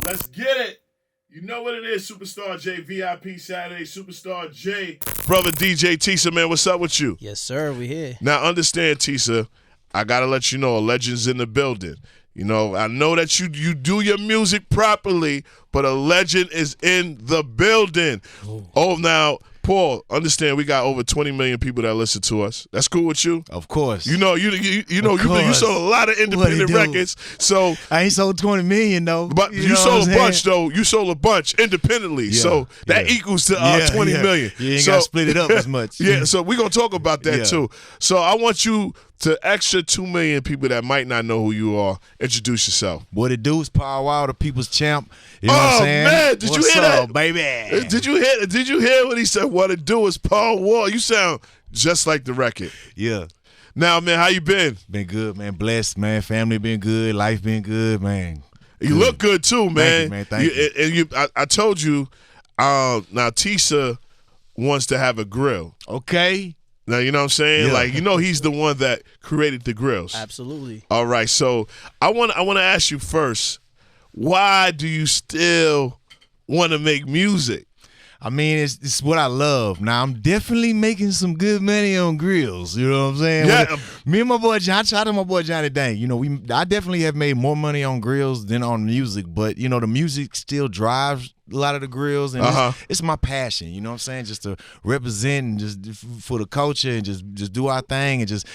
Let's get it. You know what it is, Superstar J, VIP Saturday, Superstar J. Brother DJ Tisa, man, what's up with you? Yes, sir, we here. Now, understand, Tisa, I got to let you know a legend's in the building. You know, I know that you do your music properly, but a legend is in the building. Ooh. Oh, now, Paul, understand we got over 20 million people that listen to us. That's cool with you? Of course. You know, you sold a lot of independent records. So I ain't sold 20 million though. But you sold a bunch though. You sold a bunch independently. Yeah, so that equals to 20 million. You ain't gotta split it up as much. Yeah, so we're gonna talk about that too. So I want you to extra 2 million people that might not know who you are, introduce yourself. What it do is Power Wow, the people's champ. You know what I'm saying? Man, did you hear that? Baby? Did you hear what he said? What it do is Paul Wall. You sound just like the record. Yeah. Now, man, how you been? Been good, man. Blessed, man. Family been good. Life been good, man. You look good too, man. Thank you, man. Thank you. And I told you, now Tisa wants to have a grill. Okay. Now, you know what I'm saying? Yeah. Like, he's the one that created the grills. Absolutely. All right, so I want to ask you first, why do you still want to make music? I mean, it's what I love. Now, I'm definitely making some good money on grills. You know what I'm saying? Yeah. Me and my boy John, shout out to my boy Johnny Dang. You know, I definitely have made more money on grills than on music, but, the music still drives a lot of the grills, and it's my passion, you know what I'm saying? Just to represent and just for the culture and just do our thing and just,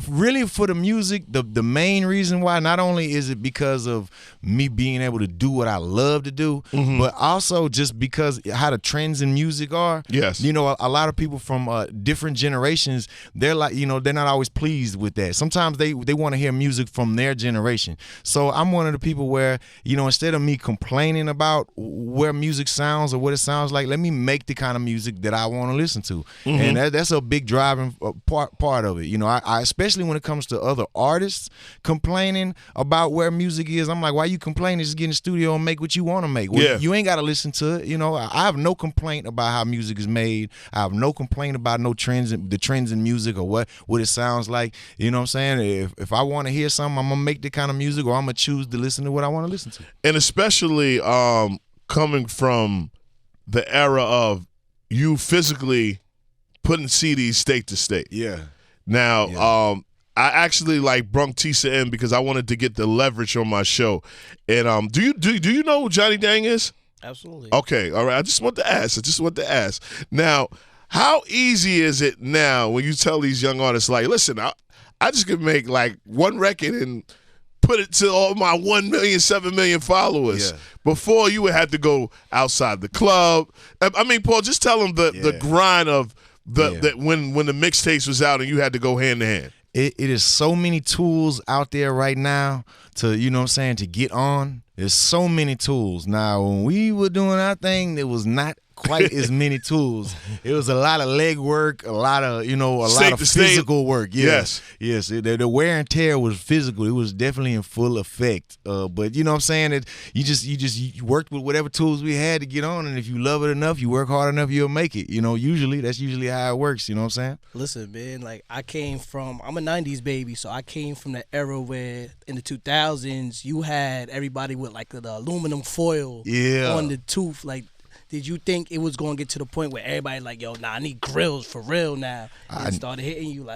really for the music, the main reason why, not only is it because of me being able to do what I love to do, but also just because how the trends in music are. Yes. A lot of people from different generations, they're like, they're not always pleased with that. Sometimes they want to hear music from their generation. So I'm one of the people where, instead of me complaining about where music sounds or what it sounds like, let me make the kind of music that I want to listen to. And that's a big driving part of it. I especially when it comes to other artists complaining about where music is, I'm like, why you complaining? Just get in the studio and make what you want to make. Well, you ain't got to listen to it. I have no complaint about how music is made. I have no complaint about the trends in music or what it sounds like. You know what I'm saying? If I want to hear something, I'm going to make the kind of music, or I'm going to choose to listen to what I want to listen to. And especially coming from the era of you physically putting CDs state to state. Yeah. Now, I actually brung Tisa in because I wanted to get the leverage on my show. And do you know who Johnny Dang is? Absolutely. Okay, all right. I just want to ask. Now, how easy is it now when you tell these young artists, like, listen, I just could make one record and put it to all my 1 million, 7 million followers. Yeah. Before, you would have to go outside the club. I mean, Paul, just tell them the grind of when the mixtapes was out and you had to go hand to hand. It is so many tools out there right now to, to get on. There's so many tools. Now, when we were doing our thing, there was not quite as many tools. It was a lot of leg work, a lot of physical work. Yeah. Yes. The wear and tear was physical. It was definitely in full effect. But you know what I'm saying? That you worked with whatever tools we had to get on, and if you love it enough, you work hard enough, you'll make it. That's usually how it works. You know what I'm saying? Listen, man, I'm a 90s baby, so I came from the era where in the 2000s you had everybody with the aluminum foil on the tooth. Did you think it was going to get to the point where everybody I need grills for real now? And it started hitting you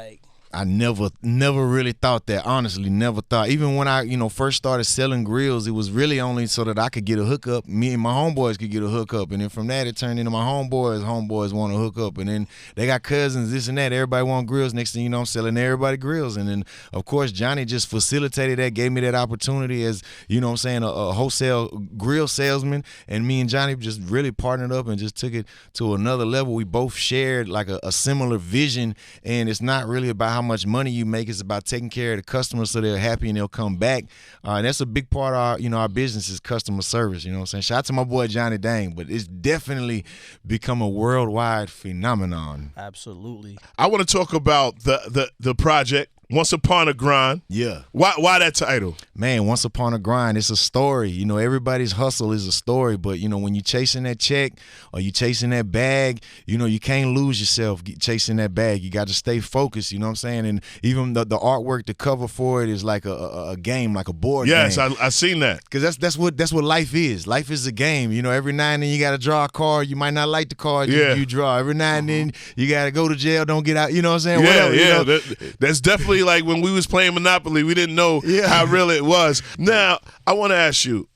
I never really thought that. Honestly, never thought. Even when I, first started selling grills, it was really only so that I could get a hookup. Me and my homeboys could get a hookup, and then from that it turned into my homeboys. Homeboys want to hook up, and then they got cousins, this and that. Everybody want grills. Next thing you know, I'm selling everybody grills, and then of course Johnny just facilitated that, gave me that opportunity as a wholesale grill salesman, and me and Johnny just really partnered up and just took it to another level. We both shared a similar vision, and it's not really about how much money you make. It's about taking care of the customers so they're happy and they'll come back. And that's a big part of our business is customer service. You know what I'm saying? Shout out to my boy Johnny Dang, but it's definitely become a worldwide phenomenon. Absolutely. I want to talk about the project. Once Upon a Grind. Yeah. Why that title? Man, Once Upon a Grind, it's a story. You know, everybody's hustle is a story, but, you know, when you're chasing that check or you're chasing that bag, you know, you can't lose yourself chasing that bag. You got to stay focused, you know what I'm saying? And even the artwork, the cover for it is like a game, like a board game. Yes, I seen that. Because that's what life is. Life is a game. You know, every now and then you got to draw a card. You might not like the card you draw. Every now and then you got to go to jail, don't get out. You know what I'm saying? Yeah, Whatever, yeah. you know? That's definitely like when we was playing Monopoly, we didn't know how real it was. Now, I want to ask you,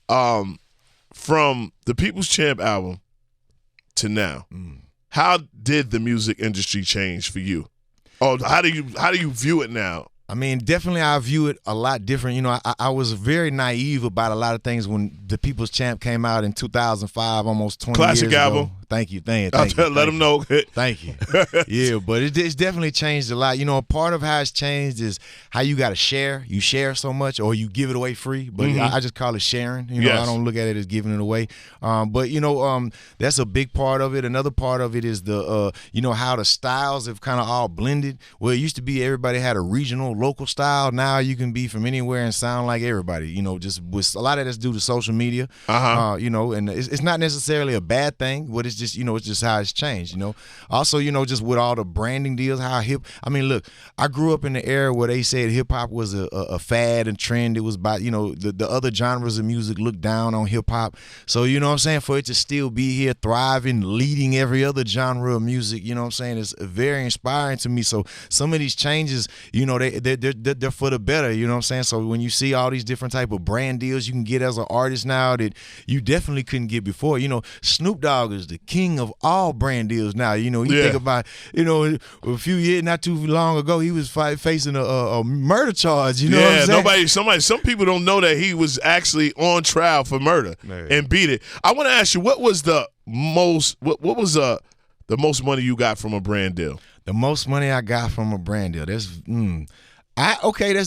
from the People's Champ album to now, how did the music industry change for you? Oh, how do you view it now? I mean, definitely I view it a lot different. You know, I was very naive about a lot of things when the People's Champ came out in 2005, almost 20 Classic years ago. album. Thank you. Let them know. Thank you. Yeah, but it's definitely changed a lot. You know, a part of how it's changed is how you got to share. You share so much or you give it away free, but I just call it sharing. You know, I don't look at it as giving it away. But, you know, that's a big part of it. Another part of it is the, you know, how the styles have kind of all blended. Well, it used to be everybody had a regional, local style. Now you can be from anywhere and sound like everybody, you know, just with a lot of that's due to social media, you know, and it's not necessarily a bad thing, but it's just, you know, it's just how it's changed, you know. Also, you know, just with all the branding deals, how I mean, look, I grew up in the era where they said hip-hop was a fad and trend. It was about, you know, the other genres of music looked down on hip-hop. So, you know what I'm saying, for it to still be here, thriving, leading every other genre of music, you know what I'm saying, it's very inspiring to me. So some of these changes, you know, they're for the better, you know what I'm saying. So when you see all these different type of brand deals you can get as an artist now that you definitely couldn't get before, you know, Snoop Dogg is the king of all brand deals now. You know, you think about, you know, a few years, not too long ago, he was facing a murder charge. You know what I'm saying? Some people don't know that he was actually on trial for murder and beat it. I want to ask you, what was the most money you got from a brand deal? The most money I got from a brand deal. That's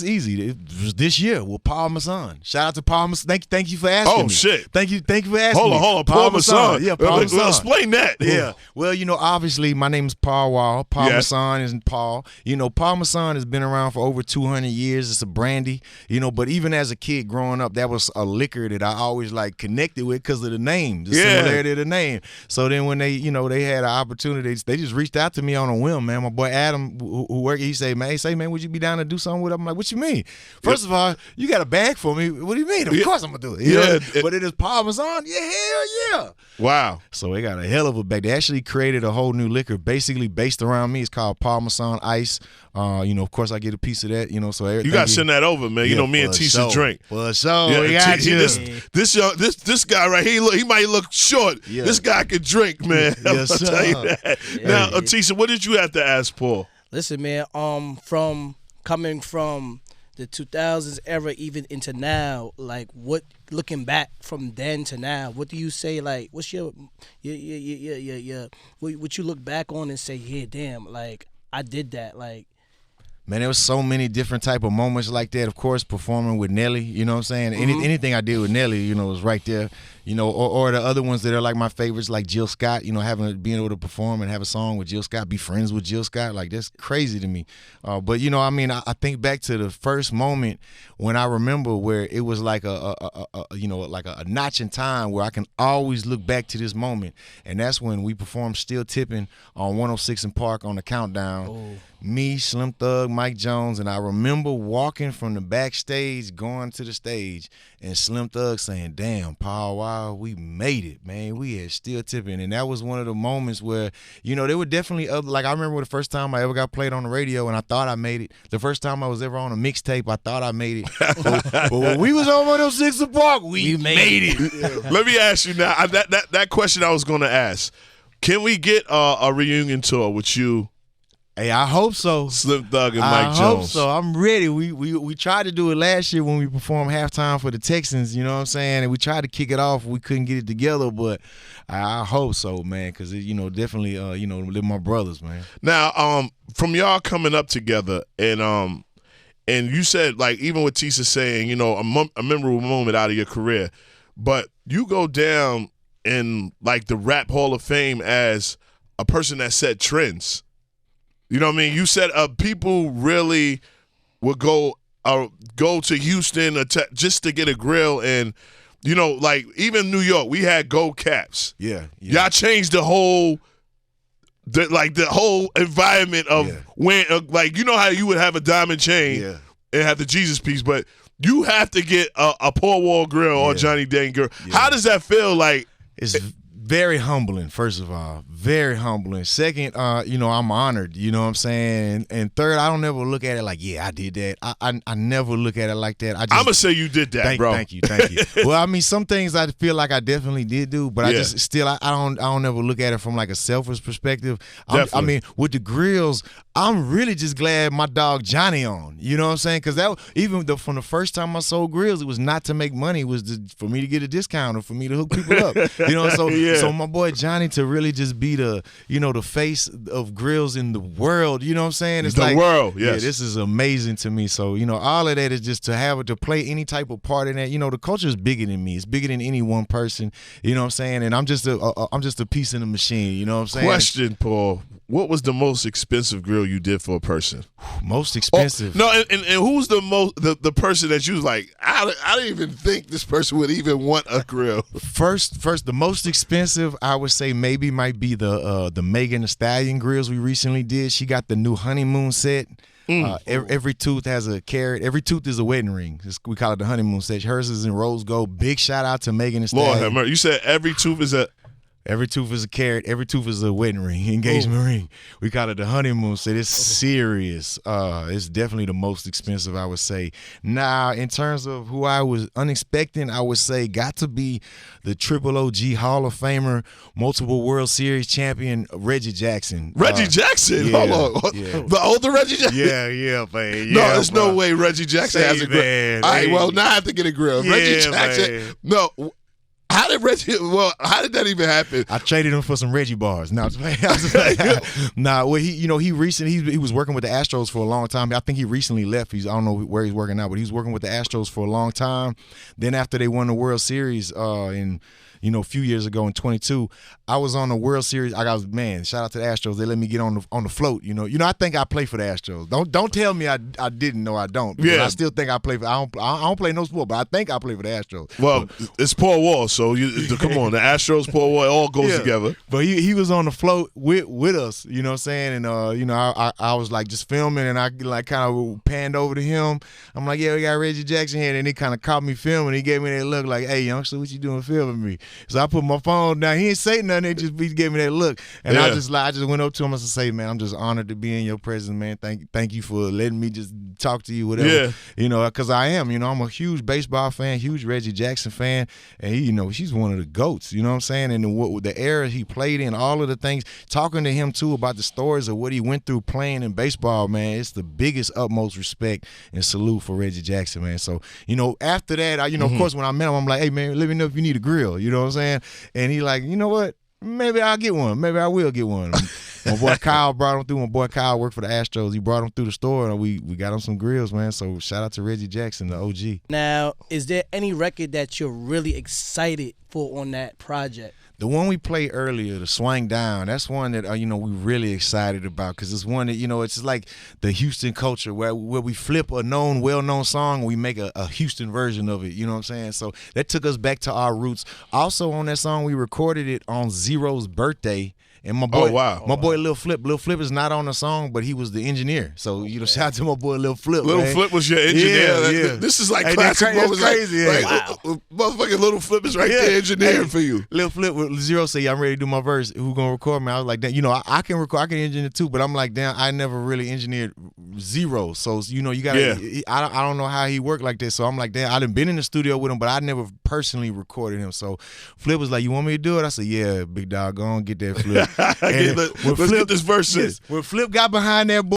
easy. It was this year with Paul Masson. Shout out to Paul Masson. Thank you for asking me. Oh, shit. Thank you for asking me. Hold on. Paul Masson. Yeah, Paul Masson. Explain that. Yeah. Well, you know, obviously my name is Paul Wall. Paul Masson isn't Paul. You know, Paul Masson has been around for over 200 years. It's a brandy, you know, but even as a kid growing up, that was a liquor that I always like connected with because of the name, the similarity of the name. So then when they, you know, they had an opportunity, they just reached out to me on a whim, man. My boy Adam, who worked, he said, man, would you be down to do something with him? I'm like, what you mean? First of all, you got a bag for me. What do you mean? Of course I'm going to do it. You know? But it is Paul Masson? Yeah, hell yeah. Wow. So they got a hell of a bag. They actually created a whole new liquor basically based around me. It's called Paul Masson Ice. You know, of course I get a piece of that, you know, so everything. You got to send that over, man. You know, me and Tisa drink. For sure. We got you. This guy right here, he might look short. Yeah. This guy can drink, man. Yes, I'll tell you that. Yeah. Now, Tisa, what did you have to ask Paul? Listen, man, coming from the 2000s era even into now, like what, looking back from then to now, what do you say, like what's your what you look back on and say, yeah, damn, like I did that, like. Man, there was so many different type of moments like that. Of course, performing with Nelly, you know what I'm saying? Anything I did with Nelly, you know, was right there. You know, or the other ones that are like my favorites, like Jill Scott, you know, being able to perform and have a song with Jill Scott, be friends with Jill Scott, like that's crazy to me. But, you know, I mean, I think back to the first moment when I remember where it was like you know, like a notch in time where I can always look back to this moment. And that's when we performed Still Tipping on 106 and Park on the Countdown. Oh. Me, Slim Thug, Mike Jones, and I remember walking from the backstage, going to the stage, and Slim Thug saying, damn, Paul, wow, we made it, man. We had Still Tipping. And that was one of the moments where, you know, there were definitely other, like I remember the first time I ever got played on the radio and I thought I made it. The first time I was ever on a mixtape, I thought I made it. but when we was on 106 and Park, we made it. Yeah. Let me ask you now, that question I was going to ask. Can we get a reunion tour with you? Hey, I hope so. Slim Thug and Mike Jones. I hope so. I'm ready. We tried to do it last year when we performed halftime for the Texans, you know what I'm saying? And we tried to kick it off. We couldn't get it together, but I hope so, man, because, you know, definitely, you know, they're my brothers, man. Now, from y'all coming up together, and you said, like, even with Tisa saying, you know, a memorable moment out of your career, but you go down in, like, the Rap Hall of Fame as a person that set trends. You know what I mean? You said people really would go to Houston just to get a grill, and like even New York, we had Gold Caps. Yeah. Y'all changed the whole environment of when how you would have a diamond chain and have the Jesus piece, but you have to get a Paul Wall grill or Johnny Dang grill. Yeah. How does that feel like? It's very humbling, first of all. Very humbling. Second, I'm honored, you know what I'm saying? And third, I don't ever look at it like, I did that. I never look at it like that. I'm going to say you did that, bro. Thank you. Well, I mean, some things I feel like I definitely did do, but I don't ever look at it from like a selfish perspective. I mean, with the grills, I'm really just glad my dog Johnny on. You know what I'm saying? Because from the first time I sold grills, it was not to make money. It was for me to get a discount or for me to hook people up. You know, so my boy Johnny to really just be the face of grills in the world. You know what I'm saying? It's the world, yes. Yeah, this is amazing to me. So, all of that is just to play any type of part in that. The culture is bigger than me. It's bigger than any one person. You know what I'm saying? And I'm just a piece in the machine. You know what I'm saying? Question, Paul. What was the most expensive grill you did for a person? Most expensive? No, and who's the person that you was like, I didn't even think this person would even want a grill? First, the most expensive I would say maybe might be the Megan Thee Stallion grills we recently did. She got the new honeymoon set. Every tooth has a carat. Every tooth is a wedding ring. We call it the honeymoon set. Hers is in rose gold. Big shout out to Megan Thee Stallion. Lord have mercy. You said every tooth is a... Every tooth is a carat. Every tooth is a wedding ring, engagement ring. We call it the honeymoon set. It's serious. It's definitely the most expensive, I would say. Now, in terms of who I was unexpecting, I would say got to be the Triple OG Hall of Famer, multiple World Series champion, Reggie Jackson. Reggie Jackson? Yeah, hold on. Yeah. The older Reggie Jackson? Yeah, man. No, there's no way Reggie Jackson has a grill. All right, well, now I have to get a grill. Yeah, Reggie Jackson. Man. No. How did that even happen? I traded him for some Reggie bars. Nah, well, he recently he was working with the Astros for a long time. I think he recently left. I don't know where he's working now, but he was working with the Astros for a long time. Then after they won the World Series a few years ago in 22, I was on the World Series. Shout out to the Astros. They let me get on the float. I think I play for the Astros. Don't tell me I didn't know I don't. Yeah. I still think I play for. I don't play no sport, but I think I play for the Astros. Well, it's Paul Wall, so come on, the Astros, Paul Wall, it all goes together. But he was on the float with us. You know what I'm saying? And I was like just filming, and I like kind of panned over to him. I'm like, we got Reggie Jackson here, and he kind of caught me filming. He gave me that look like, hey, youngster, what you doing filming me? So I put my phone down. He didn't say nothing. He gave me that look, and I just went up to him and said, "Man, I'm just honored to be in your presence, man. Thank you for letting me just talk to you, whatever. Because I am. I'm a huge baseball fan, huge Reggie Jackson fan, and she's one of the goats. You know what I'm saying? And the era he played in, all of the things. Talking to him too about the stories of what he went through playing in baseball, man. It's the biggest, utmost respect and salute for Reggie Jackson, man. So after that, of course, when I met him, I'm like, hey, man, let me know if you need a grill. You know what I'm saying? And he like, you know what? Maybe I'll get one. Maybe I will get one. My boy Kyle brought him through. My boy Kyle worked for the Astros. He brought him through the store, and we got him some grills, man. So shout out to Reggie Jackson, the OG. Now, is there any record that you're really excited for on that project? The one we played earlier, the Swang Down, that's one that we really excited about because it's one that it's like the Houston culture where we flip a well-known song and we make a Houston version of it. You know what I'm saying? So that took us back to our roots. Also on that song, we recorded it on Zero's birthday. And my boy, boy Lil Flip. Lil Flip is not on the song, but he was the engineer. So shout out to my boy Lil Flip. Lil Flip was your engineer. Yeah. This is like classic. That's crazy. Motherfucking Lil Flip is right there engineering for you. Lil Flip with Zero say, I'm ready to do my verse. Who gonna record me? I was like, damn, I can record, I can engineer too, but I'm like, damn, I never really engineered Zero. So you gotta. I don't know how he worked like this. So I'm like, damn, I done been in the studio with him, but I never personally recorded him. So Flip was like, you want me to do it? I said, yeah, big dog, go on get that Flip. Let's get this verse in. When Flip got behind that boy,